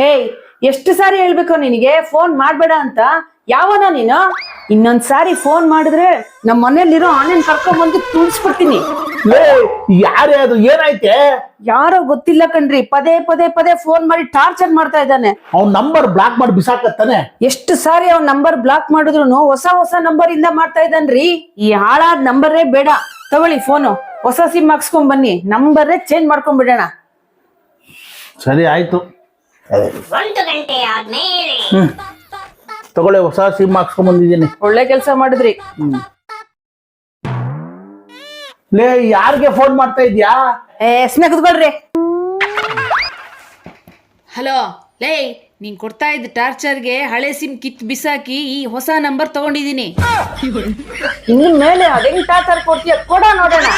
ಏಯ್, ಎಷ್ಟು ಸಾರಿ ಹೇಳ್ಬೇಕು ನಿನಗೆ ಫೋನ್ ಮಾಡ್ಬೇಡ ಅಂತ? ಯಾವನ ನೀನು? ಇನ್ನೊಂದ್ಸಾರಿ ಫೋನ್ ಮಾಡಿದ್ರೆ ನಮ್ಮ ಮನೇಲಿರೋ ಆನೆನ್ ಕರ್ಕೊಂಡ್ ಬಂದು ತುಳಿಸ್ಬಿಡ್ತೀನಿ. ಯಾರೇ ಅದು? ಏನಾಯ್ತೆ? ಯಾರೋ ಗೊತ್ತಿಲ್ಲ ಕಣ್ರಿ, ಪದೇ ಪದೇ ಪದೇ ಫೋನ್ ಮಾಡಿ ಟಾರ್ಚರ್ ಮಾಡ್ತಾ ಇದ್ದಾನೆ. ಅವ್ನ ನಂಬರ್ ಬ್ಲಾಕ್ ಮಾಡಿ ಬಿಸಾಕತ್ತಾನೆ. ಎಷ್ಟು ಸಾರಿ ಅವ್ನ ನಂಬರ್ ಬ್ಲಾಕ್ ಮಾಡಿದ್ರು ಹೊಸ ಹೊಸ ನಂಬರ್ ಇಂದ ಮಾಡ್ತಾ ಇದ್ದಾನ್ರಿ. ಈ ಹಾಳಾದ ನಂಬರೇ ಬೇಡ, ತಗೊಳ್ಳಿ ಫೋನು, ಹೊಸ ಸಿಮ್ ಹಾಕ್ಸ್ಕೊಂಡ್ ಬನ್ನಿ, ನಂಬರೇ ಚೇಂಜ್ ಮಾಡ್ಕೊಂಡ್ ಬಿಡೋಣ. ಸರಿ ಆಯ್ತು. 1 ಗಂಟೆ ಆದ್ಮೇಲೆ ತಗೊಳ್ಳೆ, ಹೊಸ ಸಿಮ್ ಹಾಕ್ಸ್ಕೊಂಡ್ ಬಂದಿದ್ದೀನಿ. ಒಳ್ಳೆ ಕೆಲಸ ಮಾಡಿದ್ರಿ. ಲೇ, ಯಾರಿಗೆ ಫೋನ್ ಮಾಡ್ತಾ ಇದ್ಯಾ? ಎಸ್ನೆ ಕುತ್ಕೊಳ್ರಿ. ಹಲೋ ಲೇ, ನೀನ್ ಕೊಡ್ತಾ ಇದ್ದ ಟಾರ್ಚರ್ಗೆ ಹಳೆ ಸಿಮ್ ಕಿತ್ ಬಿಸಾಕಿ ಈ ಹೊಸ ನಂಬರ್ ತಗೊಂಡಿದ್ದೀನಿ. ಇನ್ನು ಮೇಲೆ ಅದೇನ್ ಟಾರ್ಚರ್ ಕೊಡ್ತೀಯ ಕೊಡ ನೋಡೋಣ.